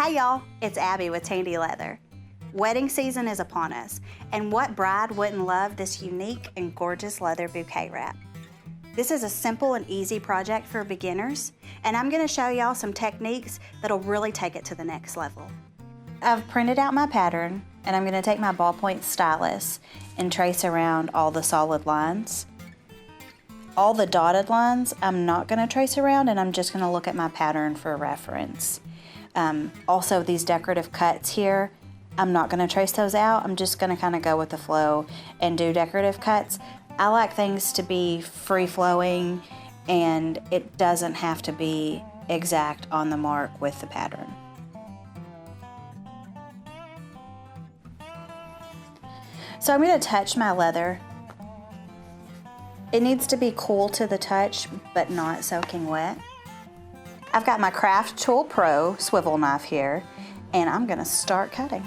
Hi y'all, it's Abby with Tandy Leather. Wedding season is upon us, and what bride wouldn't love this unique and gorgeous leather bouquet wrap? This is a simple and easy project for beginners, and I'm going to show y'all some techniques that'll really take it to the next level. I've printed out my pattern, and I'm going to take my ballpoint stylus and trace around all the solid lines. All the dotted lines I'm not going to trace around, and I'm just going to look at my pattern for reference. Also, these decorative cuts here, I'm not going to trace those out. I'm just going to kind of go with the flow and do decorative cuts. I like things to be free-flowing, and it doesn't have to be exact on the mark with the pattern. So I'm going to touch my leather. It needs to be cool to the touch, but not soaking wet. I've got my Craft Tool Pro swivel knife here, and I'm going to start cutting.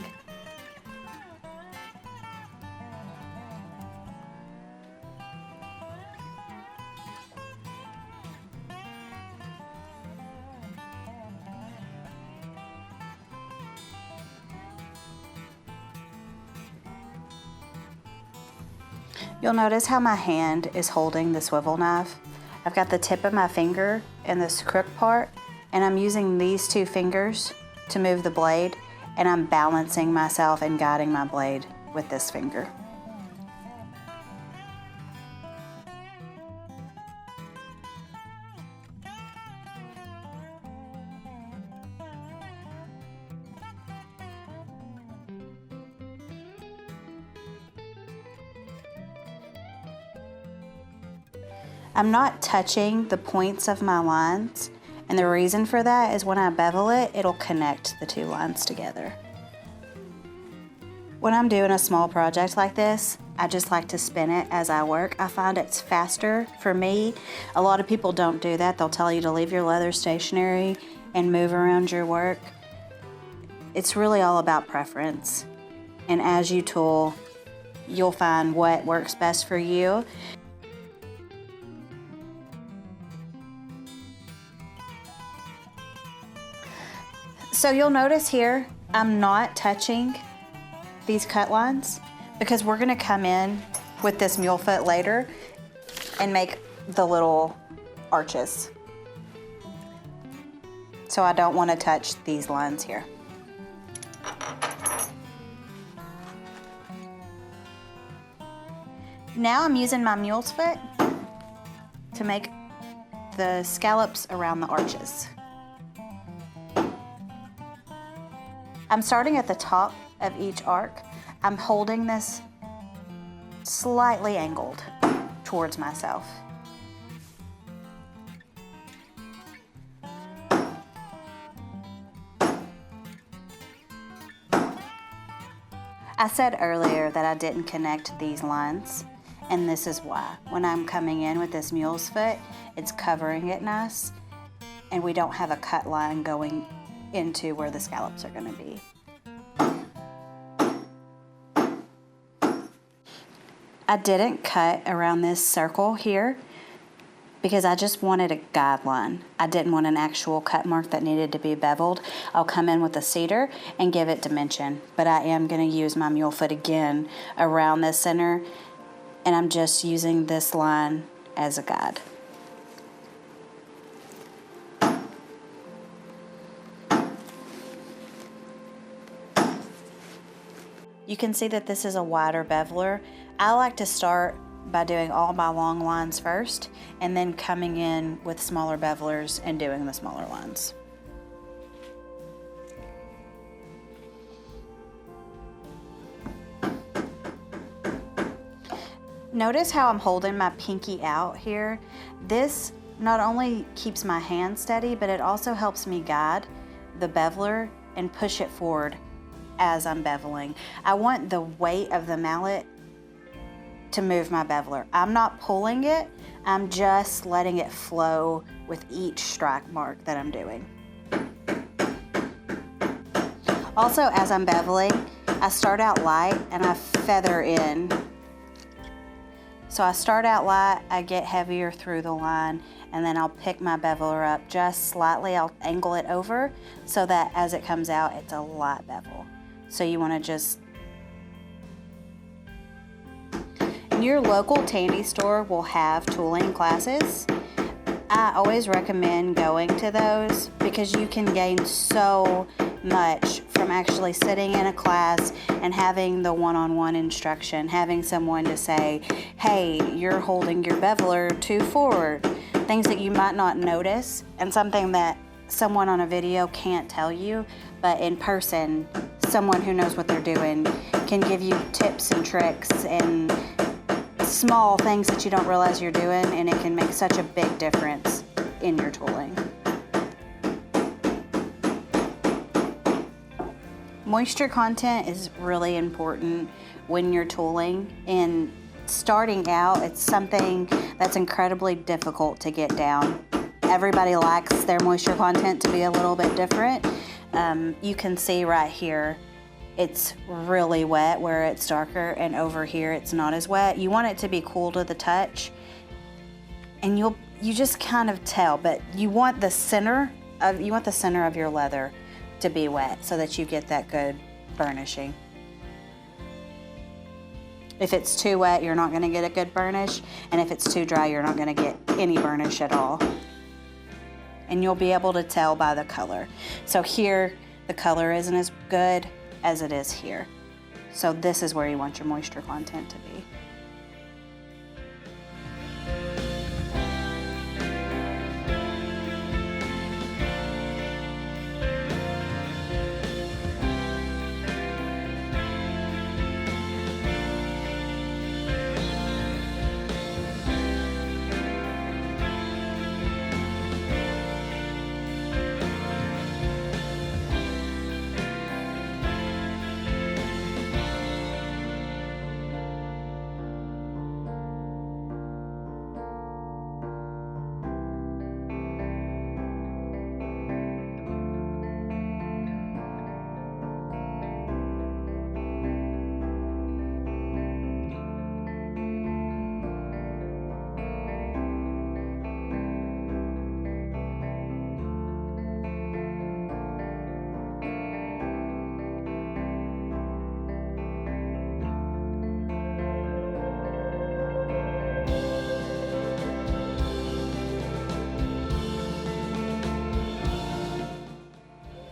You'll notice how my hand is holding the swivel knife. I've got the tip of my finger in this crook part, and I'm using these two fingers to move the blade, and I'm balancing myself and guiding my blade with this finger. I'm not touching the points of my lines, and the reason for that is when I bevel it, it'll connect the two lines together. When I'm doing a small project like this, I just like to spin it as I work. I find it's faster for me. A lot of people don't do that. They'll tell you to leave your leather stationary and move around your work. It's really all about preference. And as you tool, you'll find what works best for you. So you'll notice here, I'm not touching these cut lines because we're gonna come in with this mule foot later and make the little arches. So I don't wanna touch these lines here. Now I'm using my mule's foot to make the scallops around the arches. I'm starting at the top of each arc. I'm holding this slightly angled towards myself. I said earlier that I didn't connect these lines, and this is why. When I'm coming in with this mule's foot, it's covering it nice, and we don't have a cut line going into where the scallops are going to be. I didn't cut around this circle here because I just wanted a guideline. I didn't want an actual cut mark that needed to be beveled. I'll come in with a cedar and give it dimension, but I am going to use my mule foot again around this center, and I'm just using this line as a guide. You can see that this is a wider beveler. I like to start by doing all my long lines first and then coming in with smaller bevelers and doing the smaller lines. Notice how I'm holding my pinky out here. This not only keeps my hand steady, but it also helps me guide the beveler and push it forward as I'm beveling. I want the weight of the mallet to move my beveler. I'm not pulling it, I'm just letting it flow with each strike mark that I'm doing. Also, as I'm beveling, I start out light and I feather in So I start out light, I get heavier through the line, and then I'll pick my beveler up just slightly. I'll angle it over so that as it comes out, it's a light bevel. So you want to just... Your local Tandy store will have tooling classes. I always recommend going to those because you can gain so much from actually sitting in a class and having the one-on-one instruction, having someone to say, hey, you're holding your beveler too forward, things that you might not notice, and something that someone on a video can't tell you, but in person, someone who knows what they're doing can give you tips and tricks and small things that you don't realize you're doing, and it can make such a big difference in your tooling. Moisture content is really important when you're tooling, and starting out, it's something that's incredibly difficult to get down. Everybody likes their moisture content to be a little bit different. You can see right here, it's really wet where it's darker, and over here it's not as wet. You want it to be cool to the touch, and you just kind of tell, but you want the center of your leather to be wet so that you get that good burnishing. If it's too wet, you're not going to get a good burnish, and if it's too dry, you're not going to get any burnish at all. And you'll be able to tell by the color. So here, the color isn't as good as it is here. So this is where you want your moisture content to be.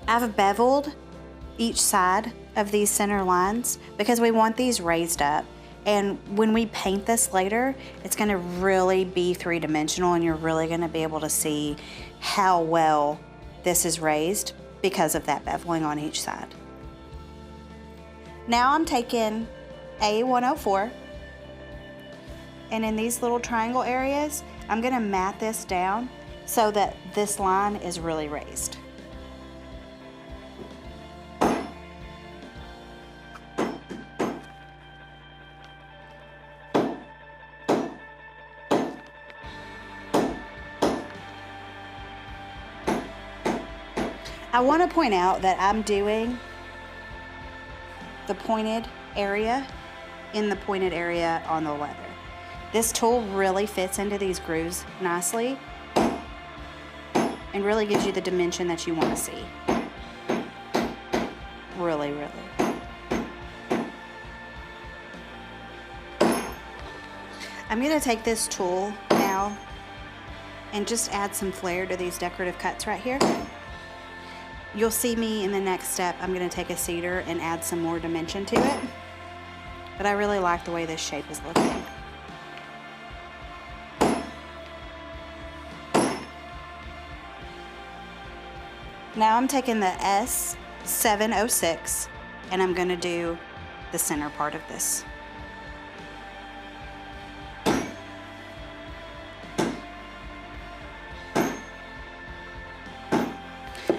I've beveled each side of these center lines because we want these raised up. And when we paint this later, it's gonna really be three-dimensional, and you're really gonna be able to see how well this is raised because of that beveling on each side. Now I'm taking A104, and in these little triangle areas, I'm gonna mat this down so that this line is really raised. I want to point out that I'm doing the pointed area in the pointed area on the leather. This tool really fits into these grooves nicely and really gives you the dimension that you want to see. Really, really. I'm going to take this tool now and just add some flair to these decorative cuts right here. You'll see me in the next step, I'm going to take a cedar and add some more dimension to it. But I really like the way this shape is looking. Now I'm taking the S706 and I'm going to do the center part of this.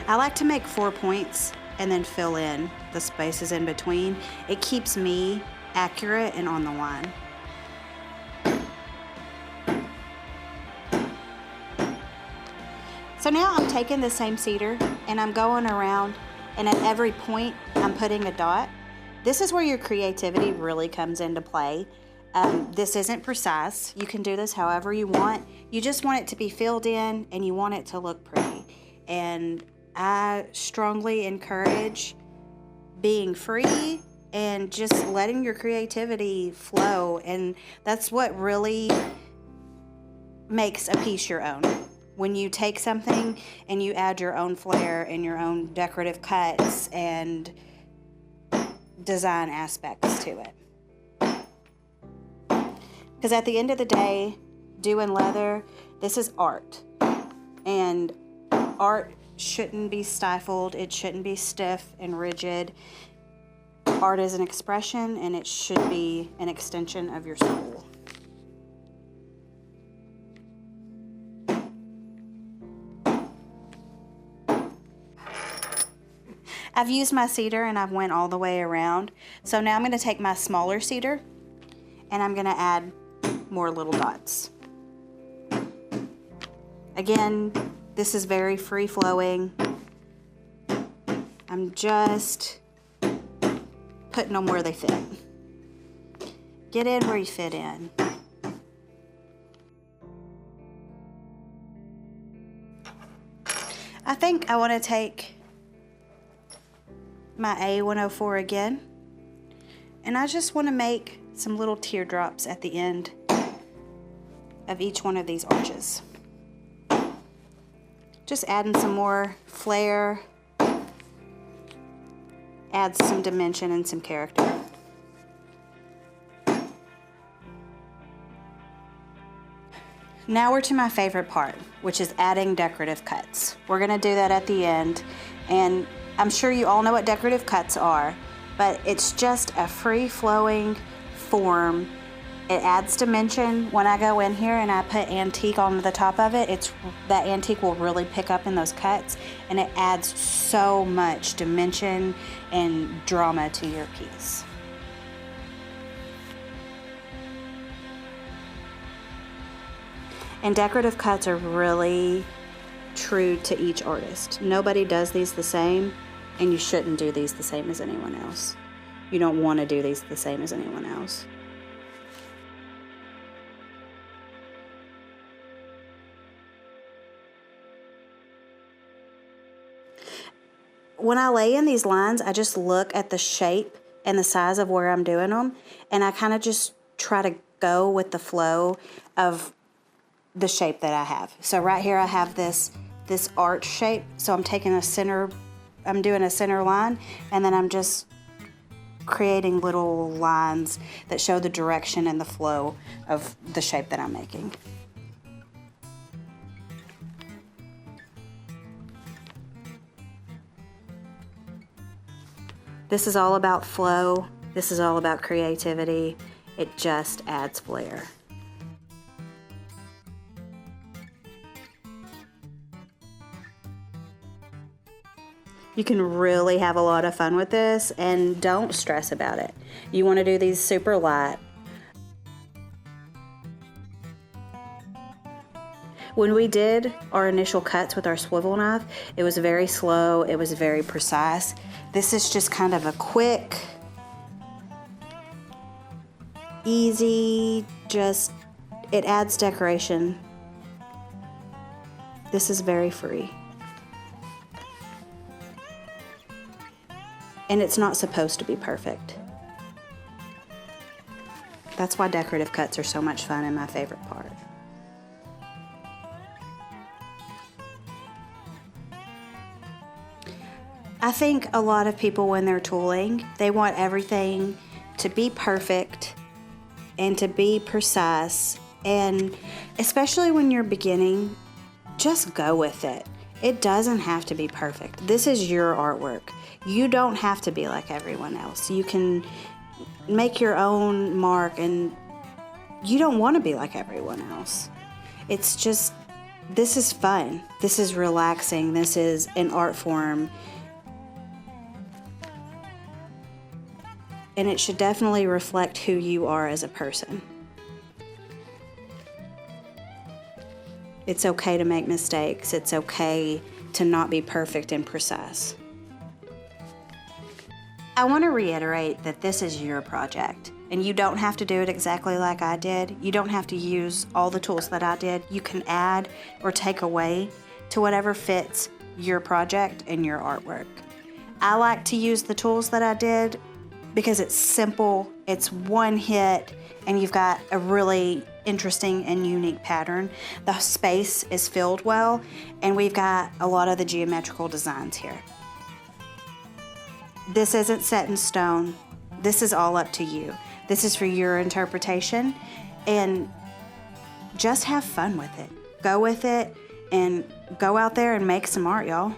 I like to make 4 points and then fill in the spaces in between. It keeps me accurate and on the line. So now I'm taking the same cedar and I'm going around, and at every point I'm putting a dot. This is where your creativity really comes into play. This isn't precise. You can do this however you want. You just want it to be filled in and you want it to look pretty. And I strongly encourage being free and just letting your creativity flow. And that's what really makes a piece your own. When you take something and you add your own flair and your own decorative cuts and design aspects to it. Because at the end of the day, doing leather, this is art. And art shouldn't be stifled. It shouldn't be stiff and rigid. Art is an expression, and it should be an extension of your soul. I've used my cedar and I've went all the way around. So now I'm going to take my smaller cedar and I'm going to add more little dots. Again, this is very free flowing. I'm just putting them where they fit. Get in where you fit in. I think I want to take my A104 again, and I just want to make some little teardrops at the end of each one of these arches. Just adding some more flair, adds some dimension and some character. Now we're to my favorite part, which is adding decorative cuts. We're going to do that at the end, and I'm sure you all know what decorative cuts are, but it's just a free-flowing form. It adds dimension. When I go in here and I put antique on the top of it, that antique will really pick up in those cuts, and it adds so much dimension and drama to your piece. And decorative cuts are really true to each artist. Nobody does these the same, and you shouldn't do these the same as anyone else. You don't want to do these the same as anyone else. When I lay in these lines, I just look at the shape and the size of where I'm doing them, and I kind of just try to go with the flow of the shape that I have. So right here I have this arch shape, so I'm doing a center line, and then I'm just creating little lines that show the direction and the flow of the shape that I'm making. This is all about flow. This is all about creativity. It just adds flair. You can really have a lot of fun with this, and don't stress about it. You want to do these super light. When we did our initial cuts with our swivel knife, it was very slow, it was very precise. This is just kind of a quick, easy, it adds decoration. This is very free. And it's not supposed to be perfect. That's why decorative cuts are so much fun and my favorite part. I think a lot of people, when they're tooling, they want everything to be perfect and to be precise. And especially when you're beginning, just go with it. It doesn't have to be perfect. This is your artwork. You don't have to be like everyone else. You can make your own mark, and you don't want to be like everyone else. It's just, this is fun. This is relaxing. This is an art form. And it should definitely reflect who you are as a person. It's okay to make mistakes. It's okay to not be perfect and precise. I want to reiterate that this is your project, And you don't have to do it exactly like I did. You don't have to use all the tools that I did. You can add or take away to whatever fits your project and your artwork. I like to use the tools that I did because it's simple, it's one hit, and you've got a really interesting and unique pattern. The space is filled well, and we've got a lot of the geometrical designs here. This isn't set in stone. This is all up to you. This is for your interpretation, and just have fun with it. Go with it and go out there and make some art, y'all.